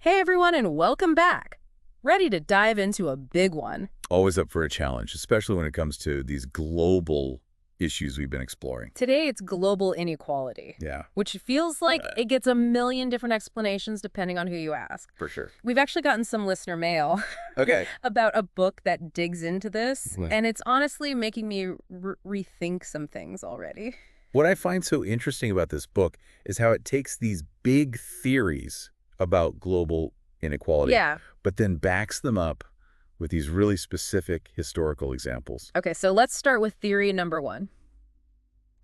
Hey everyone, and welcome back. Ready to dive into a big one. Always up for a challenge, especially when it comes to these global issues we've been exploring. Today it's global inequality, Yeah, which feels like it gets a million different explanations depending on who you ask. for sure. We've actually gotten some listener mail Okay. about a book that digs into this, Right. and it's honestly making me rethink some things already. What I find so interesting about this book is how it takes these big theories about global inequality, Yeah. but then backs them up with these really specific historical examples. Okay, so let's start with theory number one.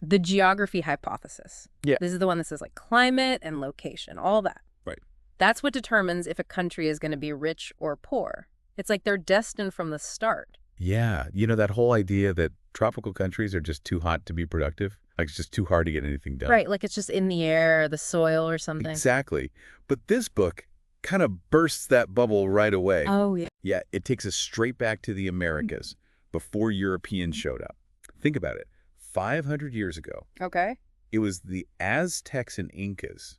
The geography hypothesis. Yeah. This is the one that says like climate and location, all that. Right. That's what determines if a country is going to be rich or poor. It's like they're destined from the start. Yeah, that whole idea that tropical countries are just too hot to be productive, like it's just too hard to get anything done. Right, like it's just in the air, the soil or something. Exactly. But this book kind of bursts that bubble right away. Oh, yeah. Yeah, it takes us straight back to the Americas before Europeans showed up. Think about it. 500 years ago, Okay. it was the Aztecs and Incas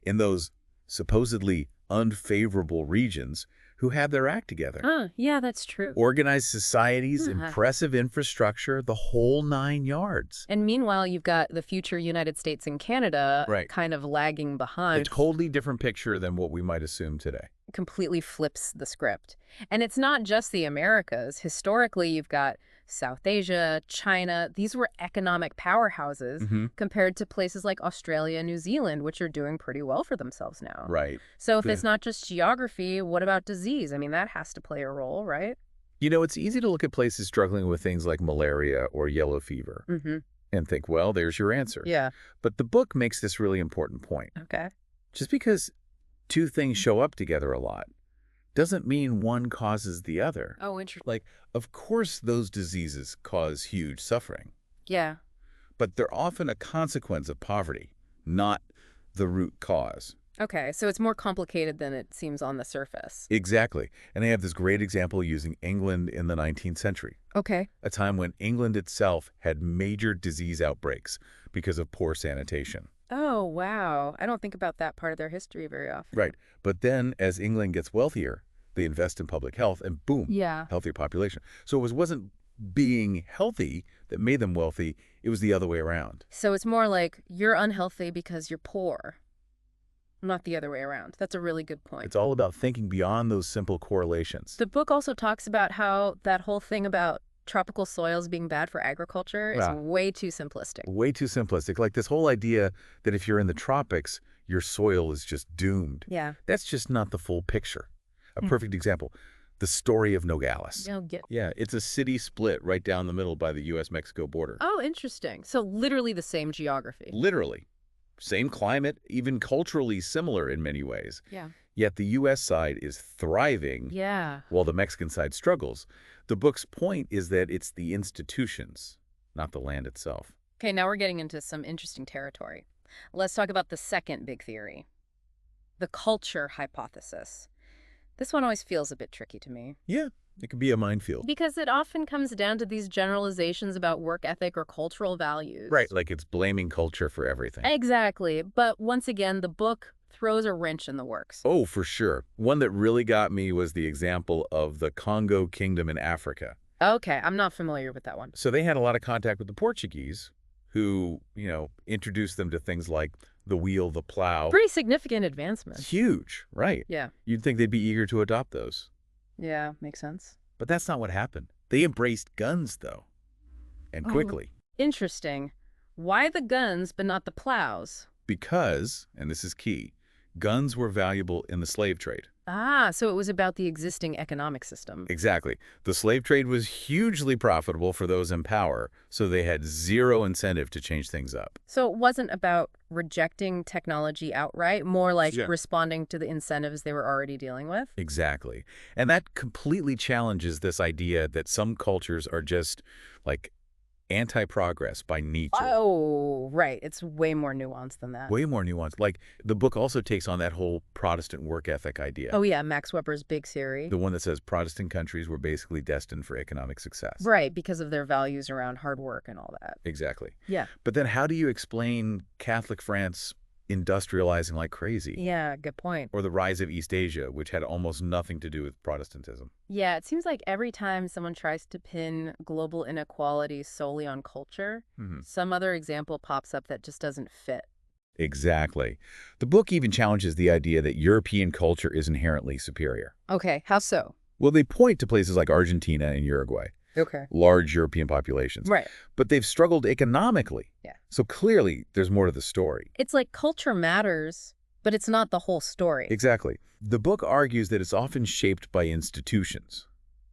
in those supposedly unfavorable regions who had their act together. Yeah, that's true. Organized societies, Uh-huh. impressive infrastructure, the whole 9 yards. And meanwhile, you've got the future United States and Canada Right. kind of lagging A behind. totally different picture than what we might assume today. Completely flips the script. And it's not just the Americas. Historically, you've got South Asia, China. These were economic powerhouses compared to places like Australia and New Zealand, which are doing pretty well for themselves now. Right. So if Yeah. it's not just geography, what about disease? I mean, that has to play a role, right? It's easy to look at places struggling with things like malaria or yellow fever Mm-hmm. and think, well, there's your answer. Yeah. But the book makes this really important point. Okay. Just because two things show up together a lot doesn't mean one causes the other. Oh, interesting. Like, of course those diseases cause huge suffering, Yeah. but they're often a consequence of poverty, not the root cause. Okay, so it's more complicated than it seems on the surface. Exactly. And they have this great example using England in the 19th century, Okay. a time when England itself had major disease outbreaks because of poor sanitation. Oh, wow. I don't think about that part of their history very often. Right. But then as England gets wealthier, they invest in public health and boom, Yeah. healthier population. So it wasn't being healthy that made them wealthy. It was the other way around. So it's more like you're unhealthy because you're poor, not the other way around. That's a really good point. It's all about thinking beyond those simple correlations. The book also talks about how that whole thing about tropical soils being bad for agriculture is Yeah. way too simplistic. Way too simplistic. Like this whole idea that if you're in the tropics, your soil is just doomed. Yeah. That's just not the full picture. A Hmm. perfect example, the story of Nogales. Oh, Yeah, it's a city split right down the middle by the U.S.-Mexico border. interesting. So literally the same geography. Literally. Same climate, even culturally similar in many ways. Yeah. Yet the U.S. side is thriving Yeah. while the Mexican side struggles. The book's point is that it's the institutions, not the land itself. Okay, now we're getting into some interesting territory. Let's talk about the second big theory, the culture hypothesis. This one always feels a bit tricky to me Yeah, it could be a minefield. because it often comes down to these generalizations about work ethic or cultural values. Right, like it's blaming culture for everything. Exactly. But once again, the book throws a wrench in the works. Oh, for sure. One that really got me was the example of the Congo Kingdom in Africa. Okay, I'm not familiar with that one. So they had a lot of contact with the Portuguese who, introduced them to things like the wheel, the plow. Pretty significant advancement. Huge, right? Yeah. You'd think they'd be eager to adopt those. Yeah, makes sense. But that's not what happened. They embraced guns, though, and quickly. Interesting. Why the guns but not the plows? Because, and this is key, guns were valuable in the slave trade. So it was about the existing economic system. Exactly. The slave trade was hugely profitable for those in power, so they had zero incentive to change things up. So it wasn't about rejecting technology outright, more like Yeah. responding to the incentives they were already dealing with? Exactly. And that completely challenges this idea that some cultures are just, like, anti-progress by nature. Oh, right. It's way more nuanced than that. Way more nuanced. Like, the book also takes on that whole Protestant work ethic idea. Oh, yeah, Max Weber's big theory. The one that says Protestant countries were basically destined for economic success. Right, because of their values around hard work and all that. Exactly. Yeah. But then how do you explain Catholic France industrializing like crazy. Yeah, good point. Or the rise of East Asia, which had almost nothing to do with Protestantism. Yeah, it seems like every time someone tries to pin global inequality solely on culture, some other example pops up that just doesn't fit. Exactly. The book even challenges the idea that European culture is inherently superior. Okay, how so? Well, they point to places like Argentina and Uruguay, Okay. large European populations. Right. But they've struggled economically. Yeah. So clearly, there's more to the story. It's like culture matters, but it's not the whole story. Exactly. The book argues that it's often shaped by institutions,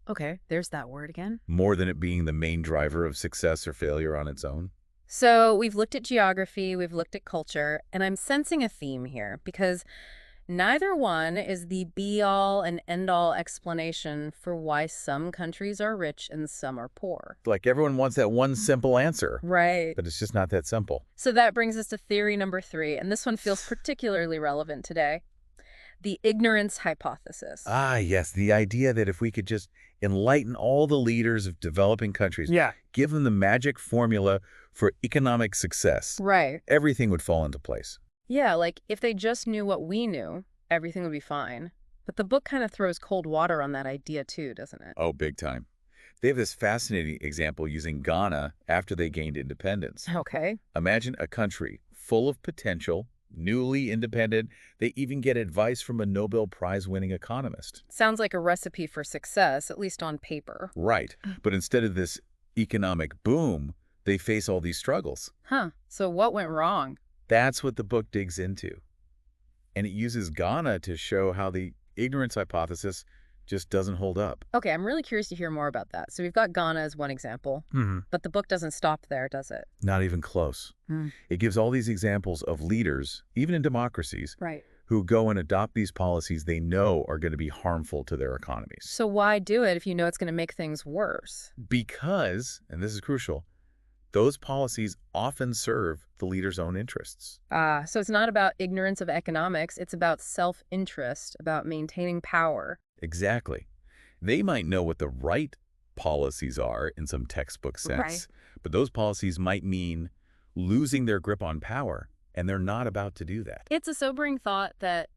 Okay, there's that word again. more than it being the main driver of success or failure on its own. So we've looked at geography, we've looked at culture, and I'm sensing a theme here because neither one is the be-all and end-all explanation for why some countries are rich and some are poor. Like everyone wants that one simple answer, Right. but it's just not that simple. So that brings us to theory number 3, and this one feels particularly relevant today. The ignorance hypothesis. Ah, yes, the idea that if we could just enlighten all the leaders of developing countries, give them the magic formula for economic success, Right. everything would fall into place. Yeah, like if they just knew what we knew, everything would be fine. But the book kind of throws cold water on that idea too, doesn't it? Oh, big time. They have this fascinating example using Ghana after they gained independence. Okay. Imagine a country full of potential, newly independent. They even get advice from a Nobel Prize-winning economist. Sounds like a recipe for success, at least on paper. Right. But instead of this economic boom, they face all these struggles. Huh. So what went wrong? That's what the book digs into. And it uses Ghana to show how the ignorance hypothesis just doesn't hold up. Okay, I'm really curious to hear more about that. So we've got Ghana as one example, but the book doesn't stop there, does it? Not even close. It gives all these examples of leaders, even in democracies, Right. who go and adopt these policies they know are going to be harmful to their economies. So why do it if you know it's going to make things worse? Because, and this is crucial, those policies often serve the leader's own interests. So it's not about ignorance of economics, it's about self-interest, about maintaining power. Exactly. They might know what the right policies are in some textbook sense, Right. but those policies might mean losing their grip on power, and they're not about to do that. It's a sobering thought that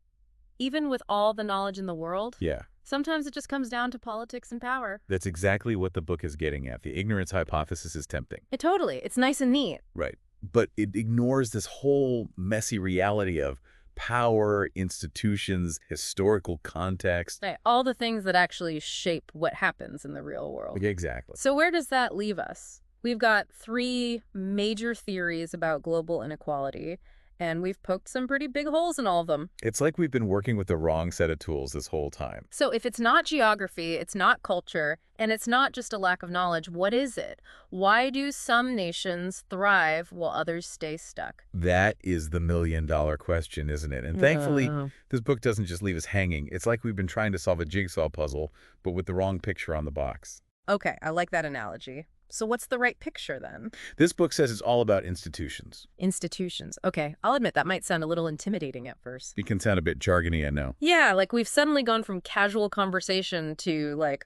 even with all the knowledge in the world, Yeah, sometimes it just comes down to politics and power. that's exactly what the book is getting at. The ignorance hypothesis is tempting. It's nice and neat. Right. But it ignores this whole messy reality of power, institutions, historical context. Right, all the things that actually shape what happens in the real world. Exactly. So where does that leave us? We've got 3 major theories about global inequality, and we've poked some pretty big holes in all of them. It's like we've been working with the wrong set of tools this whole time. So if it's not geography, it's not culture, and it's not just a lack of knowledge, what is it? Why do some nations thrive while others stay stuck? That is the million-dollar question, isn't it? And thankfully, this book doesn't just leave us hanging. It's like we've been trying to solve a jigsaw puzzle, but with the wrong picture on the box. Okay, I like that analogy. So what's the right picture then? This book says it's all about institutions. Institutions. Okay, I'll admit that might sound a little intimidating at first. It can sound a bit jargony, I know. Yeah, like we've suddenly gone from casual conversation to like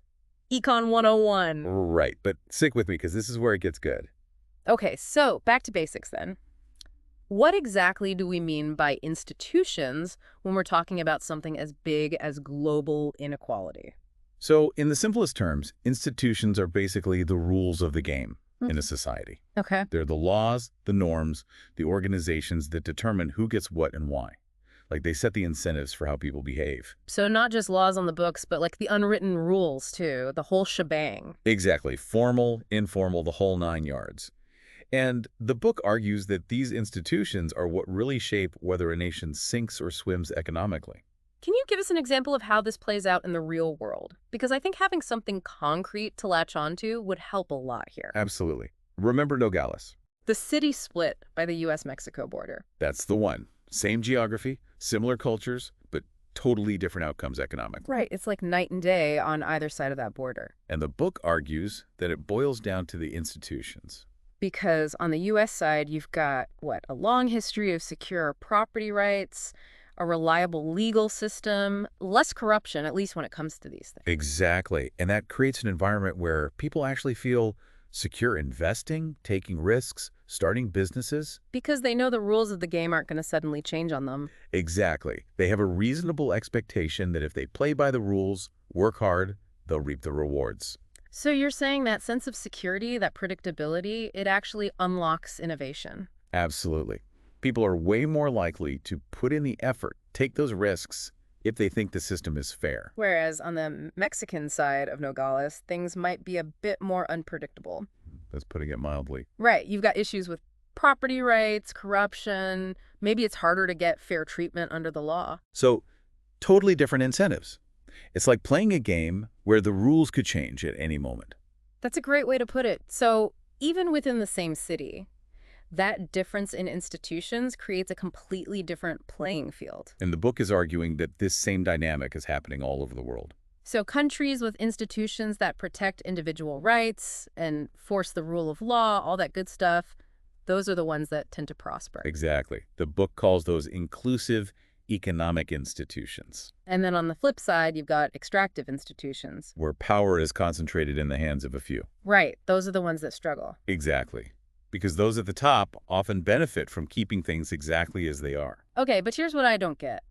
Econ 101. Right, but stick with me because this is where it gets good. Okay, so back to basics then. What exactly do we mean by institutions when we're talking about something as big as global inequality? So, in the simplest terms, institutions are basically the rules of the game in a society. Okay. They're the laws, the norms, the organizations that determine who gets what and why. Like, they set the incentives for how people behave. So not just laws on the books, but like the unwritten rules too, the whole shebang. Exactly. Formal, informal, the whole 9 yards. And the book argues that these institutions are what really shape whether a nation sinks or swims economically. Can you give us an example of how this plays out in the real world? Because I think having something concrete to latch onto would help a lot here. Absolutely. Remember Nogales. The city split by the U.S.-Mexico border. That's the one. Same geography, similar cultures, but totally different outcomes economically. Right. It's like night and day on either side of that border. And the book argues that it boils down to the institutions. Because on the U.S. side, you've got, a long history of secure property rights, a reliable legal system, less corruption, at least when it comes to these things. Exactly. And that creates an environment where people actually feel Secure investing, taking risks, starting businesses? Because they know the rules of the game aren't going to suddenly change on them. Exactly. They have a reasonable expectation that if they play by the rules, work hard, they'll reap the rewards. So you're saying that sense of security, that predictability, it actually unlocks innovation. Absolutely. People are way more likely to put in the effort, take those risks, if they think the system is fair. Whereas on the Mexican side of Nogales, things might be a bit more unpredictable. That's putting it mildly. Right. You've got issues with property rights, corruption. Maybe it's harder to get fair treatment under the law. So, totally different incentives. It's like playing a game where the rules could change at any moment. That's a great way to put it. So even within the same city, that difference in institutions creates a completely different playing field. And the book is arguing that this same dynamic is happening all over the world. So countries with institutions that protect individual rights and force the rule of law, all that good stuff, those are the ones that tend to prosper. Exactly. The book calls those inclusive economic institutions. And then on the flip side, you've got extractive institutions. Where power is concentrated in the hands of a few. Right. Those are the ones that struggle. Exactly. Because those at the top often benefit from keeping things exactly as they are. Okay, but here's what I don't get.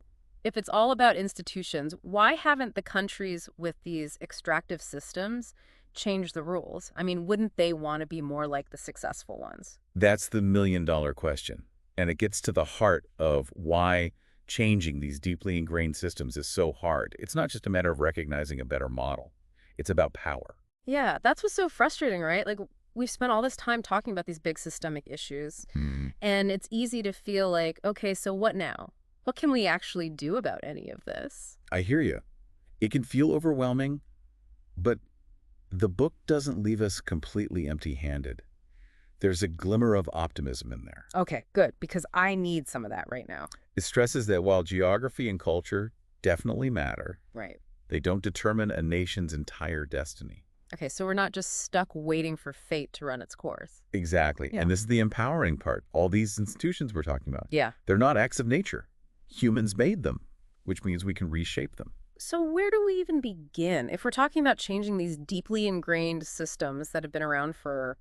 If it's all about institutions, why haven't the countries with these extractive systems changed the rules? I mean, wouldn't they want to be more like the successful ones? That's the million-dollar question. And it gets to the heart of why changing these deeply ingrained systems is so hard. It's not just a matter of recognizing a better model. It's about power. Yeah, that's what's so frustrating, right? Like, we've spent all this time talking about these big systemic issues, and it's easy to feel like, okay, so what now? What can we actually do about any of this? I hear you. It can feel overwhelming, but the book doesn't leave us completely empty-handed. There's a glimmer of optimism in there. Okay, good, because I need some of that right now. It stresses that while geography and culture definitely matter, Right. they don't determine a nation's entire destiny. Okay, so we're not just stuck waiting for fate to run its course. Exactly. Yeah. And this is the empowering part. All these institutions we're talking about, Yeah. they're not acts of nature. Humans made them, which means we can reshape them. So where do we even begin? If we're talking about changing these deeply ingrained systems that have been around for,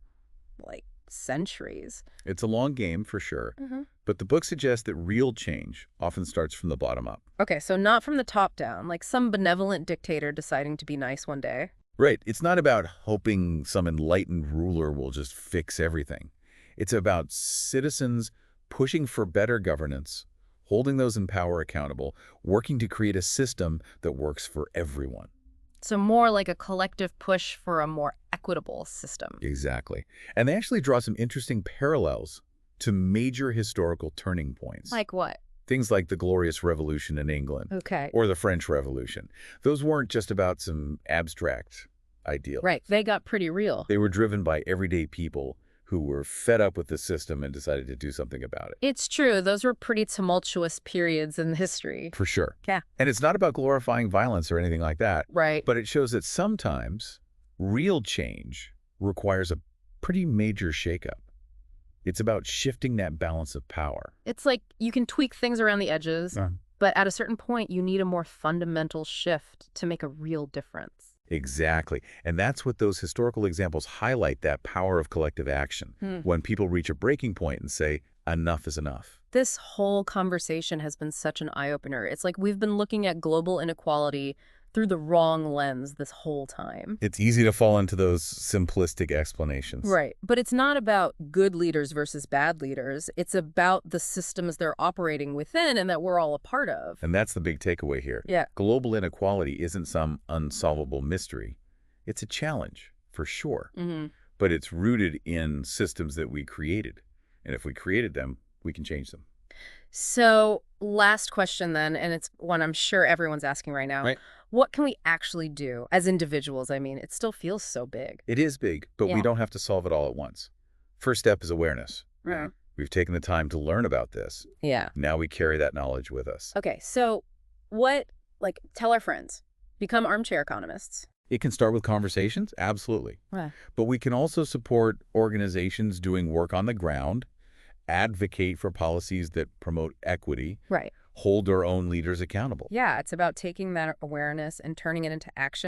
like, centuries. It's a long game for sure, but the book suggests that real change often starts from the bottom up. Okay, so not from the top down, like some benevolent dictator deciding to be nice one day. Right. It's not about hoping some enlightened ruler will just fix everything. It's about citizens pushing for better governance, holding those in power accountable, working to create a system that works for everyone. So more like a collective push for a more equitable system. Exactly. And they actually draw some interesting parallels to major historical turning points. Like what? Things like the Glorious Revolution in England. Okay. Or the French Revolution. Those weren't just about some abstract ideal. Right. They got pretty real. They were driven by everyday people who were fed up with the system and decided to do something about it. It's true. Those were pretty tumultuous periods in history. For sure. Yeah. And it's not about glorifying violence or anything like that. Right. But it shows that sometimes real change requires a pretty major shakeup. It's about shifting that balance of power. It's like you can tweak things around the edges, but at a certain point, you need a more fundamental shift to make a real difference. Exactly. And that's what those historical examples highlight, that power of collective action. When people reach a breaking point and say, enough is enough. This whole conversation has been such an eye-opener. It's like we've been looking at global inequality through the wrong lens this whole time. It's easy to fall into those simplistic explanations. Right. But it's not about good leaders versus bad leaders. It's about the systems they're operating within and that we're all a part of. And that's the big takeaway here. Yeah. Global inequality isn't some unsolvable mystery. It's a challenge, for sure. But it's rooted in systems that we created. And if we created them, we can change them. So last question then, and it's one I'm sure everyone's asking right now. Right. What can we actually do as individuals? I mean, it still feels so big. It is big, but we Yeah. don't have to solve it all at once. First step is awareness. Right. We've taken the time to learn about this. Yeah. Now we carry that knowledge with us. Okay, so tell our friends, become armchair economists. It can start with conversations, absolutely. Yeah. But we can also support organizations doing work on the ground, advocate for policies that promote equity, Right. hold our own leaders accountable. Yeah, it's about taking that awareness and turning it into action.